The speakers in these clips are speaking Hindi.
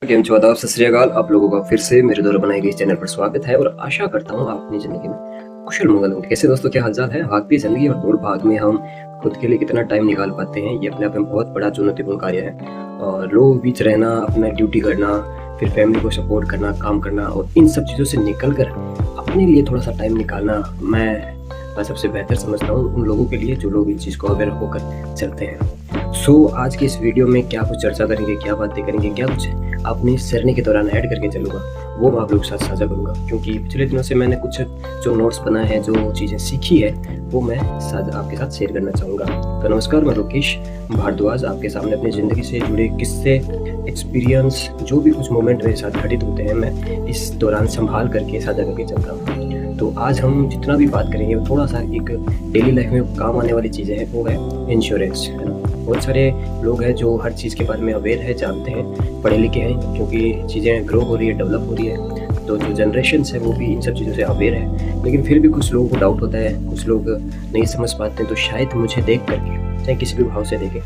केम छो आदाब सत श्री अकाल। आप लोगों का फिर से मेरे द्वारा बनाई गई चैनल पर स्वागत है और आशा करता हूँ आप अपनी ज़िंदगी में कुशल मंगल होंगे। कैसे दोस्तों, क्या हालचाल है? भागती ज़िंदगी और दौड़ भाग में हम खुद के लिए कितना टाइम निकाल पाते हैं, ये अपने आप में बहुत बड़ा चुनौतीपूर्ण कार्य है। और लोगों के बीच रहना, अपना ड्यूटी करना, फिर फैमिली को सपोर्ट करना, काम करना और इन सब चीज़ों से निकल कर अपने लिए थोड़ा सा टाइम निकालना मैं सबसे बेहतर समझता हूँ उन लोगों के लिए जो लोग इस चीज़ को अवेयर होकर चलते हैं। सो आज की इस वीडियो में क्या कुछ चर्चा करेंगे, क्या बातें करेंगे, क्या कुछ अपनी सरनी के दौरान ऐड करके चलूँगा, वो मैं आप लोगों के साथ साझा करूँगा। क्योंकि पिछले दिनों से मैंने कुछ जो नोट्स बनाए हैं, जो चीज़ें सीखी है, वो मैं साझा आपके साथ शेयर करना चाहूँगा। तो नमस्कार, मैं लोकेश भारद्वाज आपके सामने अपनी ज़िंदगी से जुड़े किस्से, एक्सपीरियंस, जो भी कुछ मोमेंट मेरे साथ घटित होते हैं, मैं इस दौरान संभाल करके साझा करके चलता हूँ। तो आज हम जितना भी बात करेंगे वो थोड़ा सा एक डेली लाइफ में काम आने वाली चीज़ें हैं, वो है इंश्योरेंस, है ना। बहुत सारे लोग हैं जो हर चीज़ के बारे में अवेयर है, जानते हैं, पढ़े लिखे हैं, क्योंकि चीज़ें ग्रो हो रही है, डेवलप हो रही है। तो जो जनरेशन है वो भी इन सब चीज़ों से अवेयर है, लेकिन फिर भी कुछ लोगों को डाउट होता है, कुछ लोग नहीं समझ पाते हैं। तो शायद मुझे देख करके, चाहे किसी भी भाव से देखें,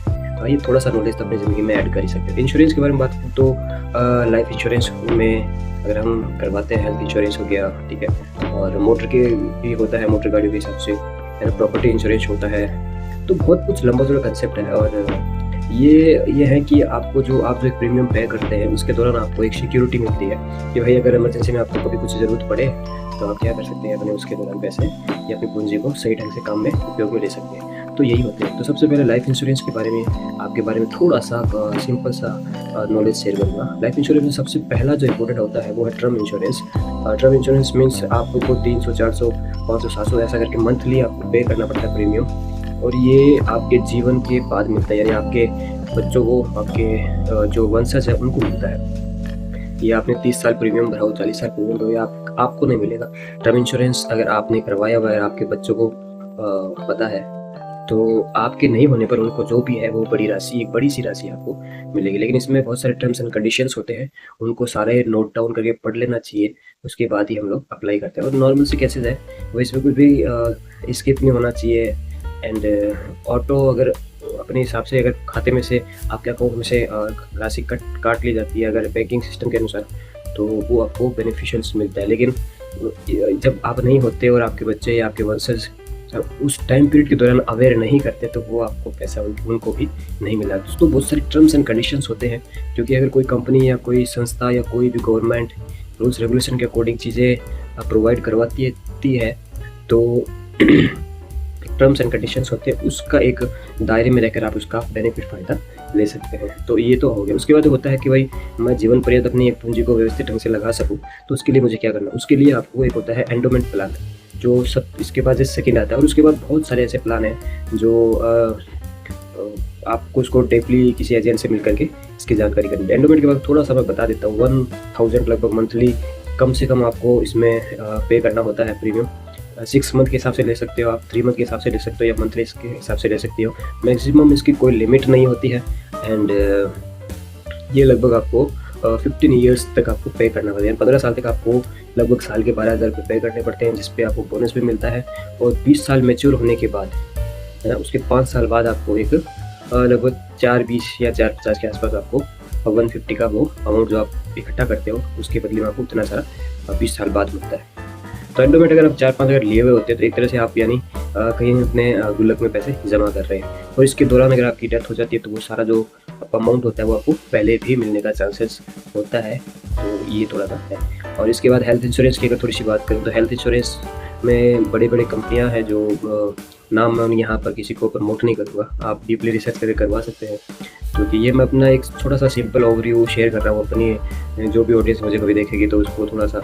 ये थोड़ा सा नॉलेज तो अपनी ज़िंदगी में ऐड कर ही सकते हैं। इंश्योरेंस के बारे में बात करूँ तो लाइफ इंश्योरेंस में अगर हम करवाते हैं, हेल्थ इंश्योरेंस हो गया, ठीक है, और मोटर के भी होता है, मोटर गाड़ियों के हिसाब से, है ना, प्रॉपर्टी इंश्योरेंस होता है। तो बहुत कुछ लंबा चौड़ा कंसेप्ट है। और ये है कि आपको जो आप जो एक प्रीमियम पे करते हैं उसके दौरान आपको एक सिक्योरिटी मिलती है कि भाई अगर इमरजेंसी में आपको कभी कुछ ज़रूरत पड़े तो आप क्या कर सकते हैं, अपने उसके दौरान पैसे या अपनी पूंजी को सही ढंग से काम में उपयोग में ले सकते हैं। तो यही होते हैं। तो सबसे पहले लाइफ इंश्योरेंस के बारे में आपके बारे में थोड़ा सा सिंपल सा नॉलेज शेयर करूँगा। लाइफ इंश्योरेंस में सबसे पहला जो इम्पोर्टेंट होता है वो है term insurance. Term insurance means आपको 300, 400, 500, 700 ऐसा करके मंथली आपको पे करना पड़ता है प्रीमियम, और ये आपके जीवन के बाद मिलता है, यानी आपके बच्चों को, आपके जो वंशज है उनको मिलता है। ये आपने 30 साल प्रीमियम भरा हो, 40 साल प्रीमियम भरा हो, आपको नहीं मिलेगा। टर्म इंश्योरेंस अगर आपने करवाया हुआ है, आपके बच्चों को पता है, तो आपके नहीं होने पर उनको जो भी है वो बड़ी राशि, एक बड़ी सी राशि आपको मिलेगी। लेकिन इसमें बहुत सारे टर्म्स एंड कंडीशंस होते हैं, उनको सारे नोट डाउन करके पढ़ लेना चाहिए, उसके बाद ही हम लोग अप्लाई करते हैं। और नॉर्मल सी केसेज है वो इसमें कुछ भी स्किप नहीं होना चाहिए। एंड ऑटो अगर अपने हिसाब से अगर खाते में से आपके अकाउंट में से राशि काट ली जाती है अगर बैंकिंग सिस्टम के अनुसार, तो वो आपको बेनिफिशियल्स मिलता है। लेकिन जब आप नहीं होते और आपके बच्चे या आपके वंशज उस टाइम पीरियड के दौरान अवेयर नहीं करते, तो वो आपको पैसा उनको भी नहीं मिला। तो बहुत सारे टर्म्स एंड कंडीशंस होते हैं, क्योंकि अगर कोई कंपनी या कोई संस्था या कोई भी गवर्नमेंट रूल्स रेगुलेशन के अकॉर्डिंग चीज़ें प्रोवाइड करवाती है, तो टर्म्स एंड कंडीशंस होते हैं, उसका एक दायरे में रहकर आप उसका बेनिफिट फ़ायदा ले सकते हैं। तो ये तो हो गया। उसके बाद होता है कि भाई मैं जीवन पर्यंत अपनी एक पूंजी को व्यवस्थित ढंग से लगा सकूं, तो उसके लिए मुझे क्या करना। उसके लिए आपको एक होता है एंडोमेंट प्लान, जो सब इसके बाद सेकंड आता है। और उसके बाद बहुत सारे ऐसे प्लान हैं जो आपको उसको डीपली किसी एजेंट से मिल करके इसकी जानकारी करनी है। एंडोमेंट के बाद थोड़ा सा मैं बता देता हूँ। 1000 लगभग मंथली कम से कम आपको इसमें पे करना होता है प्रीमियम। 6 मंथ के हिसाब से ले सकते हो आप, 3 मंथ के हिसाब से ले सकते हो, या मंथली के हिसाब से ले सकते हो। मैक्सिमम इसकी कोई लिमिट नहीं होती है। एंड ये लगभग आपको 15 ईयर्स तक आपको पे करना पड़ता है। 15 साल तक आपको लगभग साल के 12,000 रुपये पे करने पड़ते हैं, जिसपे आपको बोनस भी मिलता है। और 20 साल मैच्योर होने के बाद, है ना, उसके 5 साल बाद आपको एक लगभग 420 या 450 के आसपास आपको 150 का वो अमाउंट जो आप इकट्ठा करते हो, उसके बदले में आपको उतना सारा 20 साल बाद मिलता है। तो एंडोमेंट अगर आप 4-5 अगर लिए हुए होते हैं, तो एक तरह से आप यानी कहीं अपने गुल्लक में पैसे जमा कर रहे हैं। और इसके दौरान अगर आपकी डेथ हो जाती है, तो वो सारा जो अमाउंट होता है वो आपको पहले भी मिलने का चांसेस होता है। तो ये थोड़ा सा है। और इसके बाद हेल्थ इंश्योरेंस की अगर थोड़ी सी बात करूँ, तो हेल्थ इंश्योरेंस में बड़ी बड़ी कंपनियां हैं जो नाम मैं यहाँ पर किसी को प्रमोट नहीं करूँगा, आप डीपली रिसर्च करके करवा सकते हैं। क्योंकि ये मैं अपना एक छोटा सा सिंपल ओवरव्यू शेयर कर रहा हूँ। अपनी जो भी ऑडियंस मुझे कभी देखेगी तो उसको थोड़ा सा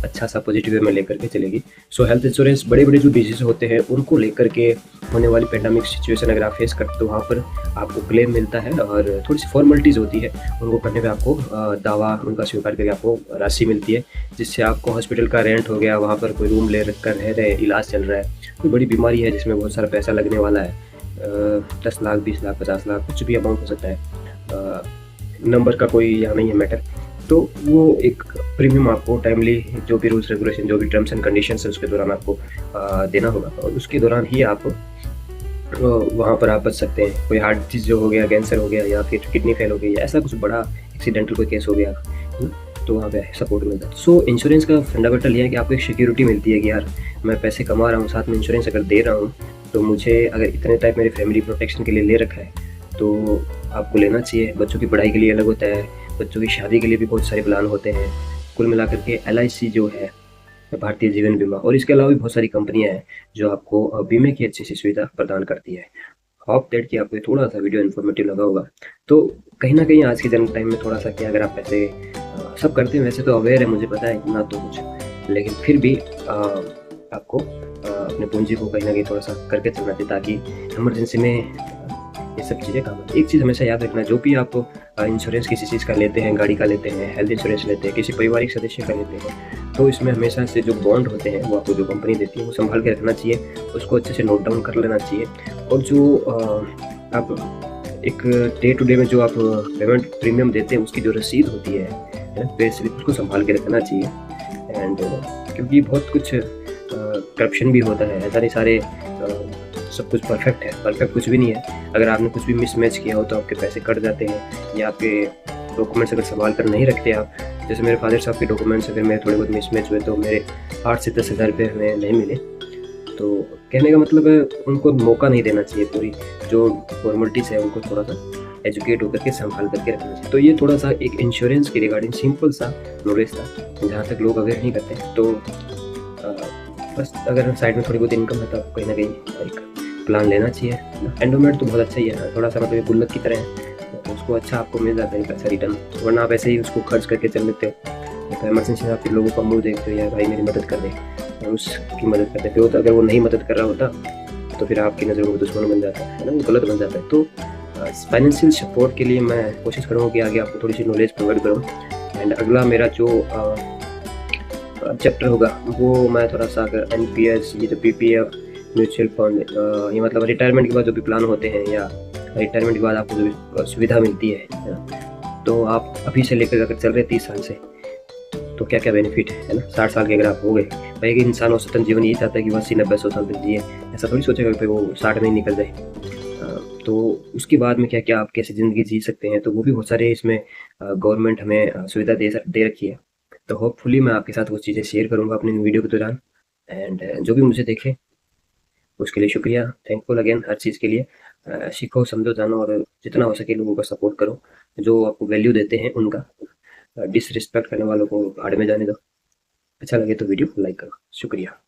अच्छा सा पॉजिटिव वे में लेकर के चलेगी। सो हेल्थ इंश्योरेंस बड़े बड़े जो डिजीज़ होते हैं उनको लेकर के होने वाली पेंडेमिक सिचुएशन अगर आप फेस करते हो, तो वहाँ पर आपको क्लेम मिलता है और थोड़ी सी फॉर्मेलिटीज़ होती है, उनको करने पे आपको दावा उनका स्वीकार करके आपको राशि मिलती है, जिससे आपको हॉस्पिटल का रेंट हो गया, वहाँ पर कोई रूम ले कर रह रहे, इलाज चल रहा है, कोई बड़ी बीमारी है जिसमें बहुत सारा पैसा लगने वाला है, 10 लाख, 20 लाख, 50 लाख, कुछ भी अमाउंट हो सकता है, नंबर का कोई यहाँ नहीं है मैटर। तो वो एक प्रीमियम आपको टाइमली जो भी रूल्स रेगुलेशन, जो भी टर्म्स एंड कंडीशंस है, उसके दौरान आपको देना होगा, और उसके दौरान ही आप वहाँ पर आप बच सकते हैं। कोई हार्ट डिजीज जो हो गया, कैंसर हो गया, या फिर किडनी फेल हो गई, या ऐसा कुछ बड़ा एक्सीडेंटल कोई केस हो गया है ना, तो वहाँ पे सपोर्ट मिलता है। सो इंश्योरेंस का फंडामेंटल ये है कि आपको एक सिक्योरिटी मिलती है कि यार मैं पैसे कमा रहा हूँ, साथ में इंश्योरेंस अगर दे रहा हूँ तो मुझे अगर इतने टाइप मेरी फैमिली प्रोटेक्शन के लिए ले रखा है तो आपको लेना चाहिए। बच्चों की पढ़ाई के लिए अलग होता है, बच्चों की शादी के लिए भी बहुत सारे प्लान होते हैं। कुल मिलाकर के LIC जो है, भारतीय जीवन बीमा, और इसके अलावा भी बहुत सारी कंपनियां हैं जो आपको बीमे की अच्छी सी सुविधा प्रदान करती है। होप दैट कि आपको थोड़ा सा वीडियो इन्फॉर्मेटिव लगा होगा। तो कहीं ना कहीं आज के जन्म टाइम में थोड़ा सा क्या, अगर आप पैसे सब करते हैं वैसे तो अवेयर है, मुझे पता है इतना तो कुछ, लेकिन फिर भी आपको अपने पूंजी को कहीं ना कहीं थोड़ा सा करके चलना चाहिए ताकि इमरजेंसी में ये सब चीज़ें काम आती है। एक चीज़ हमेशा याद रखना, जो भी आप इंश्योरेंस किसी चीज़ का लेते हैं, गाड़ी का लेते हैं, हेल्थ इंश्योरेंस लेते हैं, किसी पारिवारिक सदस्य का लेते हैं, तो इसमें हमेशा से जो बॉन्ड होते हैं वो आपको जो कंपनी देती है वो संभाल के रखना चाहिए, उसको अच्छे से नोट डाउन कर लेना चाहिए। और जो आप एक डे टू डे में जो आप पेमेंट प्रीमियम देते हैं उसकी जो रसीद होती है ना, पे स्लिप, उसको संभाल के रखना चाहिए। एंड क्योंकि बहुत कुछ करप्शन भी होता है, ऐसा नहीं सारे सब कुछ परफेक्ट है, परफेक्ट कुछ भी नहीं है। अगर आपने कुछ भी मिसमैच किया हो तो आपके पैसे कट जाते हैं, या आपके डॉक्यूमेंट्स अगर संभाल कर नहीं रखते आप, जैसे मेरे फादर साहब के डॉक्यूमेंट्स अगर मेरे थोड़े बहुत मिसमैच हुए तो मेरे 8 से 10 हज़ार रुपये हमें नहीं मिले। तो कहने का मतलब है उनको मौका नहीं देना चाहिए, पूरी जो फॉर्मेलिटीज़ है उनको थोड़ा सा एजुकेट होकर के संभाल करके रखना चाहिए। तो ये थोड़ा सा एक इंश्योरेंस के रिगार्डिंग सिंपल सा नॉलेज था, जहाँ तक लोग अवेयर नहीं करते। तो बस अगर साइड में थोड़ी बहुत इनकम है तो आपको कहीं ना कहीं एक प्लान लेना चाहिए। एंडोमेंट तो बहुत अच्छा ही है, थोड़ा सा मतलब गुल्लक की तरह है, तो उसको अच्छा आपको मिल जाता है पैसा रिटर्न, वरना आप ऐसे ही उसको खर्च करके चल लेते हो। तो इमरजेंसी में आप फिर लोगों का मुँह देखते हो, यार भाई मेरी मदद कर दे, और उसकी मदद करते फिर, तो अगर वो नहीं मदद कर रहा होता तो फिर आपकी नज़रों में दुश्मन बन जाता है ना, वो गलत बन जाता है। तो फाइनेंशियल सपोर्ट के लिए मैं कोशिश करूँगा कि आगे आपको थोड़ी सी नॉलेज प्रोवाइड करूँ। एंड अगला मेरा जो चैप्टर होगा वो मैं थोड़ा सा अगर NPS, ये जो PPF, म्यूचुअल फंड, ये मतलब रिटायरमेंट के बाद जो भी प्लान होते हैं, या रिटायरमेंट के बाद आपको जो भी सुविधा मिलती है ना, तो आप अभी से लेकर अगर चल रहे 30 साल से, तो क्या क्या बेनिफिट है ना। 60 साल के अगर आप हो गए, भाई एक इंसान औसतन जीवन यही चाहता है कि वो 80-90-100 साल तक जिए, ऐसा थोड़ी सोचेगा कि वो 60 में ही निकल जाए। तो उसके बाद में क्या क्या आप कैसे ज़िंदगी जी सकते हैं, तो वो भी बहुत सारे इसमें गवर्नमेंट हमें सुविधा दे रखी है। तो होपफुली मैं आपके साथ वो चीज़ें शेयर करूँगा अपने वीडियो के दौरान। एंड जो भी मुझे देखे उसके लिए शुक्रिया, थैंकफुल अगेन हर चीज़ के लिए। सीखो, समझो, जानो, और जितना हो सके लोगों का सपोर्ट करो, जो आपको वैल्यू देते हैं उनका। डिसरिस्पेक्ट करने वालों को भाड़ में जाने दो। अच्छा लगे तो वीडियो लाइक करो। शुक्रिया।